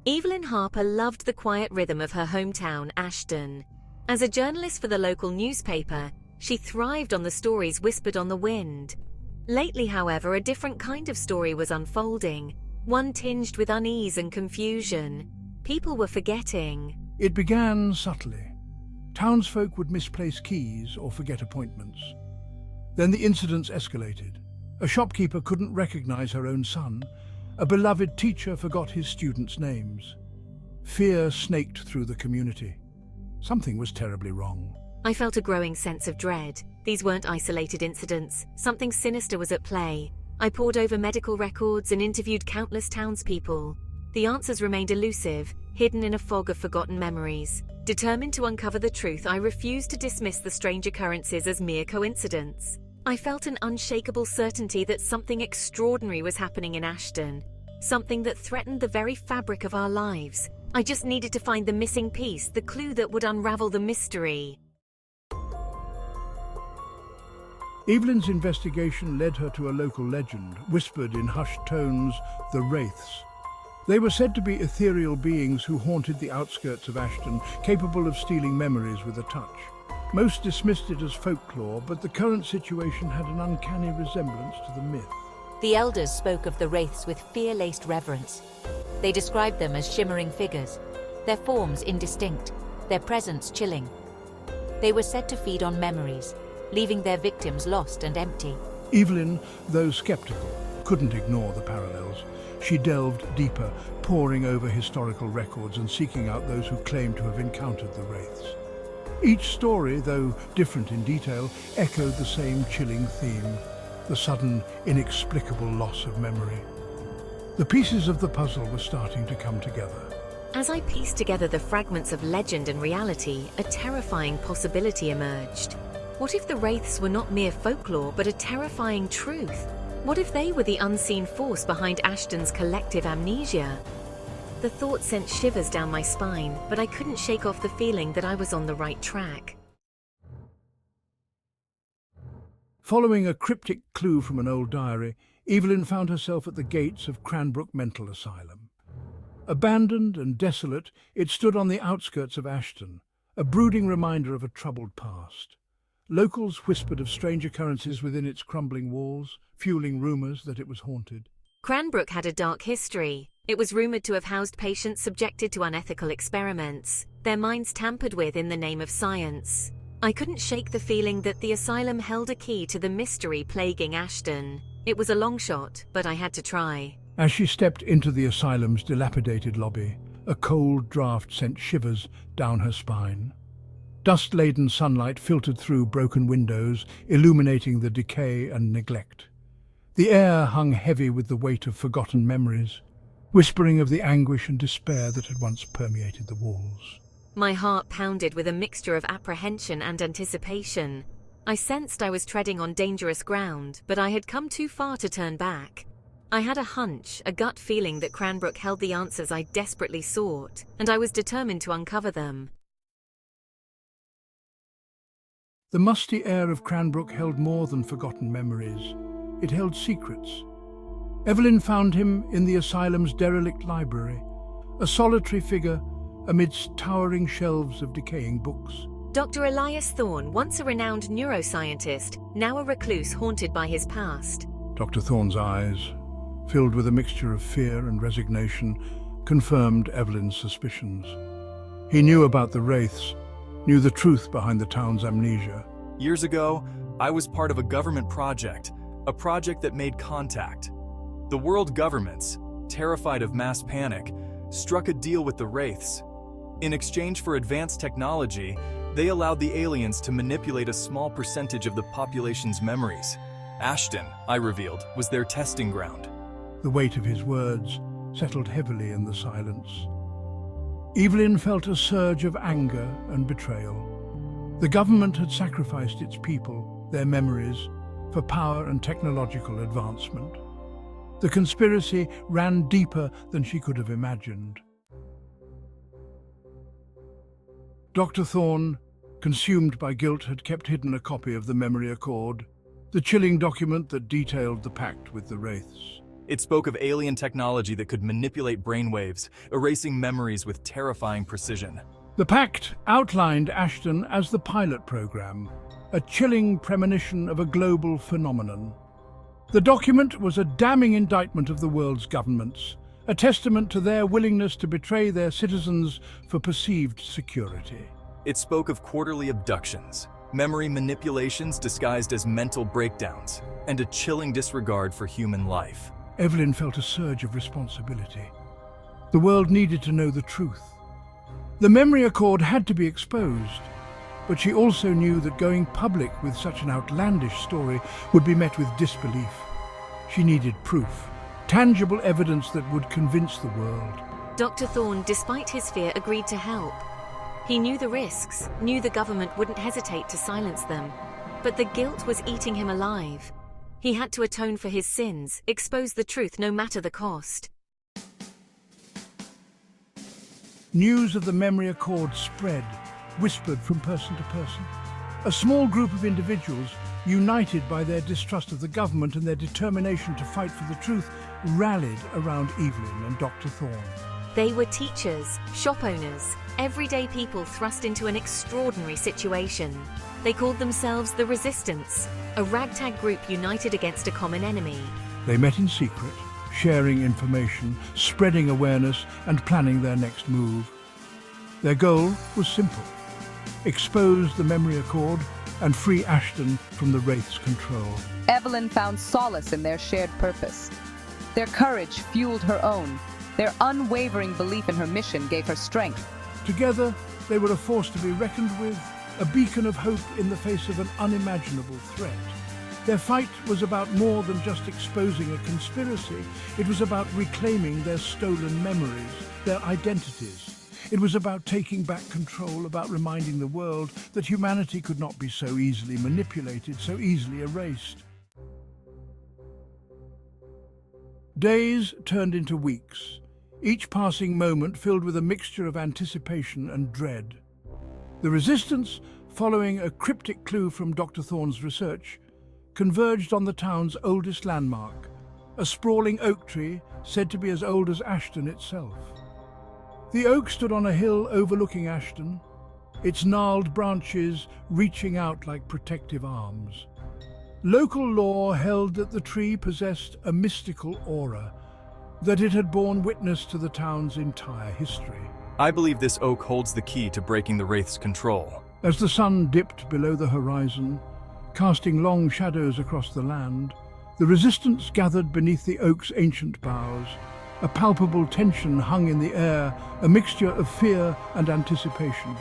Evelyn Harper loved the quiet rhythm of her hometown, Ashton. As a journalist for the local newspaper, she thrived on the stories whispered on the wind. Lately, however, a different kind of story was unfolding, one tinged with unease and confusion. People were forgetting. It began subtly. Townsfolk would misplace keys or forget appointments. Then the incidents escalated. A shopkeeper couldn't recognize her own son. A beloved teacher forgot his students' names. Fear snaked through the community. Something was terribly wrong. I felt a growing sense of dread. These weren't isolated incidents. Something sinister was at play. I pored over medical records and interviewed countless townspeople. The answers remained elusive, hidden in a fog of forgotten memories. Determined to uncover the truth, I refused to dismiss the strange occurrences as mere coincidence. I felt an unshakable certainty that something extraordinary was happening in Ashton, something that threatened the very fabric of our lives. I just needed to find the missing piece, the clue that would unravel the mystery. Evelyn's investigation led her to a local legend, whispered in hushed tones, the Wraiths. They were said to be ethereal beings who haunted the outskirts of Ashton, capable of stealing memories with a touch. Most dismissed it as folklore, but the current situation had an uncanny resemblance to the myth. The elders spoke of the wraiths with fear-laced reverence. They described them as shimmering figures, their forms indistinct, their presence chilling. They were said to feed on memories, leaving their victims lost and empty. Evelyn, though skeptical, couldn't ignore the parallels. She delved deeper, poring over historical records and seeking out those who claimed to have encountered the wraiths. Each story, though different in detail, echoed the same chilling theme, the sudden, inexplicable loss of memory. The pieces of the puzzle were starting to come together. As I pieced together the fragments of legend and reality, a terrifying possibility emerged. What if the wraiths were not mere folklore, but a terrifying truth? What if they were the unseen force behind Ashton's collective amnesia? The thought sent shivers down my spine, but I couldn't shake off the feeling that I was on the right track. Following a cryptic clue from an old diary, Evelyn found herself at the gates of Cranbrook Mental Asylum. Abandoned and desolate, it stood on the outskirts of Ashton, a brooding reminder of a troubled past. Locals whispered of strange occurrences within its crumbling walls, fueling rumours that it was haunted. Cranbrook had a dark history. It was rumoured to have housed patients subjected to unethical experiments, their minds tampered with in the name of science. I couldn't shake the feeling that the asylum held a key to the mystery plaguing Ashton. It was a long shot, but I had to try. As she stepped into the asylum's dilapidated lobby, a cold draught sent shivers down her spine. Dust-laden sunlight filtered through broken windows, illuminating the decay and neglect. The air hung heavy with the weight of forgotten memories, whispering of the anguish and despair that had once permeated the walls. My heart pounded with a mixture of apprehension and anticipation. I sensed I was treading on dangerous ground, but I had come too far to turn back. I had a hunch, a gut feeling that Cranbrook held the answers I desperately sought, and I was determined to uncover them. The musty air of Cranbrook held more than forgotten memories. It held secrets. Evelyn found him in the asylum's derelict library, a solitary figure amidst towering shelves of decaying books. Dr. Elias Thorne, once a renowned neuroscientist, now a recluse haunted by his past. Dr. Thorne's eyes, filled with a mixture of fear and resignation, confirmed Evelyn's suspicions. He knew about the wraiths, knew the truth behind the town's amnesia. Years ago, I was part of a government project, a project that made contact. The world governments, terrified of mass panic, struck a deal with the wraiths. In exchange for advanced technology, they allowed the aliens to manipulate a small percentage of the population's memories. Ashton, I revealed, was their testing ground. The weight of his words settled heavily in the silence. Evelyn felt a surge of anger and betrayal. The government had sacrificed its people, their memories, for power and technological advancement. The conspiracy ran deeper than she could have imagined. Dr. Thorne, consumed by guilt, had kept hidden a copy of the Memory Accord, the chilling document that detailed the pact with the wraiths. It spoke of alien technology that could manipulate brainwaves, erasing memories with terrifying precision. The Pact outlined Ashton as the pilot program, a chilling premonition of a global phenomenon. The document was a damning indictment of the world's governments, a testament to their willingness to betray their citizens for perceived security. It spoke of quarterly abductions, memory manipulations disguised as mental breakdowns, and a chilling disregard for human life. Evelyn felt a surge of responsibility. The world needed to know the truth. The memory accord had to be exposed, but she also knew that going public with such an outlandish story would be met with disbelief. She needed proof, tangible evidence that would convince the world. Dr. Thorne, despite his fear, agreed to help. He knew the risks, knew the government wouldn't hesitate to silence them. But the guilt was eating him alive. He had to atone for his sins, expose the truth no matter the cost. News of the memory accord spread, whispered from person to person. A small group of individuals, united by their distrust of the government and their determination to fight for the truth, rallied around Evelyn and Dr. Thorne. They were teachers, shop owners, everyday people thrust into an extraordinary situation. They called themselves the Resistance, a ragtag group united against a common enemy. They met in secret, sharing information, spreading awareness, and planning their next move. Their goal was simple: expose the memory accord and free Ashton from the Wraith's control. Evelyn found solace in their shared purpose. Their courage fueled her own. Their unwavering belief in her mission gave her strength. Together, they were a force to be reckoned with, a beacon of hope in the face of an unimaginable threat. Their fight was about more than just exposing a conspiracy. It was about reclaiming their stolen memories, their identities. It was about taking back control, about reminding the world that humanity could not be so easily manipulated, so easily erased. Days turned into weeks, each passing moment filled with a mixture of anticipation and dread. The Resistance, following a cryptic clue from Dr. Thorne's research, converged on the town's oldest landmark, a sprawling oak tree said to be as old as Ashton itself. The oak stood on a hill overlooking Ashton, its gnarled branches reaching out like protective arms. Local lore held that the tree possessed a mystical aura, that it had borne witness to the town's entire history. I believe this oak holds the key to breaking the Wraith's control. As the sun dipped below the horizon, casting long shadows across the land, the Resistance gathered beneath the oak's ancient boughs. A palpable tension hung in the air, a mixture of fear and anticipation.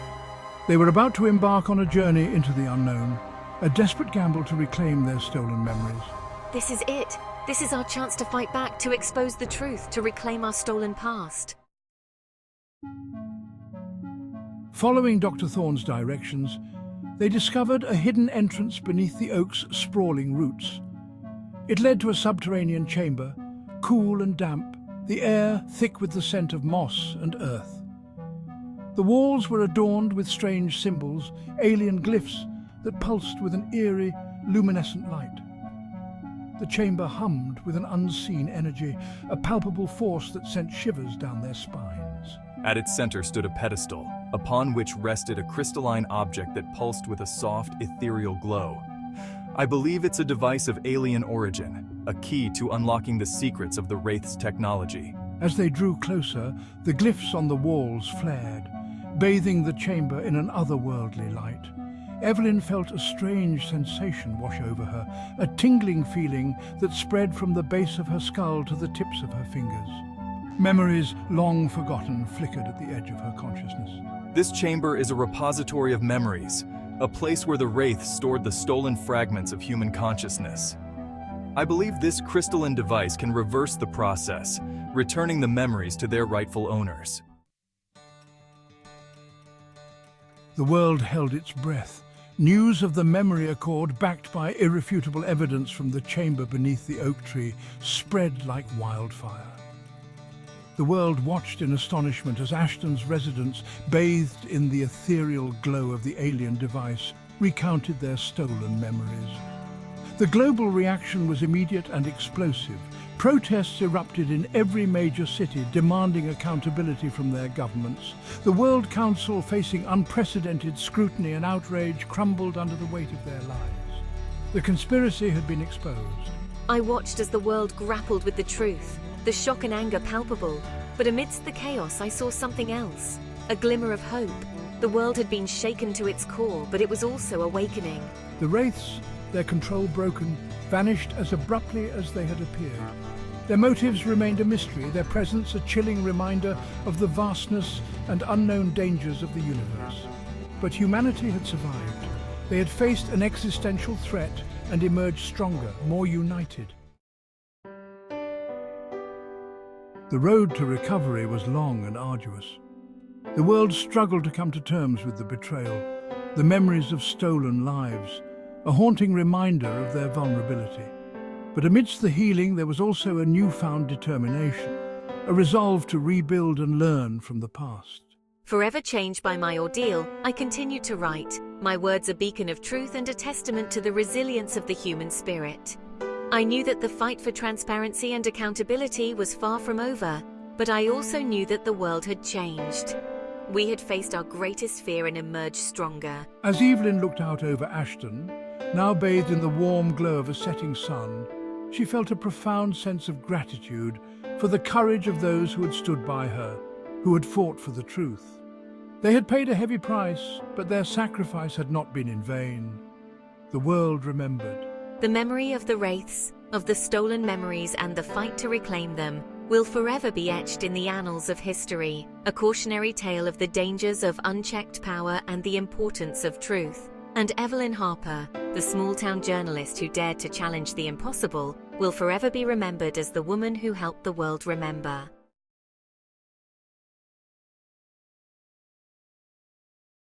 They were about to embark on a journey into the unknown, a desperate gamble to reclaim their stolen memories. This is it. This is our chance to fight back, to expose the truth, to reclaim our stolen past. Following Dr. Thorne's directions, they discovered a hidden entrance beneath the oak's sprawling roots. It led to a subterranean chamber, cool and damp, the air thick with the scent of moss and earth. The walls were adorned with strange symbols, alien glyphs that pulsed with an eerie, luminescent light. The chamber hummed with an unseen energy, a palpable force that sent shivers down their spines. At its center stood a pedestal, upon which rested a crystalline object that pulsed with a soft, ethereal glow. I believe it's a device of alien origin, a key to unlocking the secrets of the Wraith's technology. As they drew closer, the glyphs on the walls flared, bathing the chamber in an otherworldly light. Evelyn felt a strange sensation wash over her, a tingling feeling that spread from the base of her skull to the tips of her fingers. Memories long forgotten flickered at the edge of her consciousness. This chamber is a repository of memories, a place where the Wraith stored the stolen fragments of human consciousness. I believe this crystalline device can reverse the process, returning the memories to their rightful owners. The world held its breath. News of the memory accord, backed by irrefutable evidence from the chamber beneath the oak tree, spread like wildfire. The world watched in astonishment as Ashton's residents, bathed in the ethereal glow of the alien device, recounted their stolen memories. The global reaction was immediate and explosive. Protests erupted in every major city, demanding accountability from their governments. The World Council, facing unprecedented scrutiny and outrage, crumbled under the weight of their lies. The conspiracy had been exposed. I watched as the world grappled with the truth, the shock and anger palpable. But amidst the chaos, I saw something else, a glimmer of hope. The world had been shaken to its core, but it was also awakening. The Wraiths, their control broken, vanished as abruptly as they had appeared. Their motives remained a mystery, their presence a chilling reminder of the vastness and unknown dangers of the universe. But humanity had survived. They had faced an existential threat and emerged stronger, more united. The road to recovery was long and arduous. The world struggled to come to terms with the betrayal, the memories of stolen lives, a haunting reminder of their vulnerability. But amidst the healing, there was also a newfound determination, a resolve to rebuild and learn from the past. Forever changed by my ordeal, I continued to write, my words a beacon of truth and a testament to the resilience of the human spirit. I knew that the fight for transparency and accountability was far from over, but I also knew that the world had changed. We had faced our greatest fear and emerged stronger. As Evelyn looked out over Ashton, now bathed in the warm glow of a setting sun, she felt a profound sense of gratitude for the courage of those who had stood by her, who had fought for the truth. They had paid a heavy price, but their sacrifice had not been in vain. The world remembered. The memory of the Wraiths, of the stolen memories and the fight to reclaim them, will forever be etched in the annals of history, a cautionary tale of the dangers of unchecked power and the importance of truth. And Evelyn Harper, the small-town journalist who dared to challenge the impossible, will forever be remembered as the woman who helped the world remember.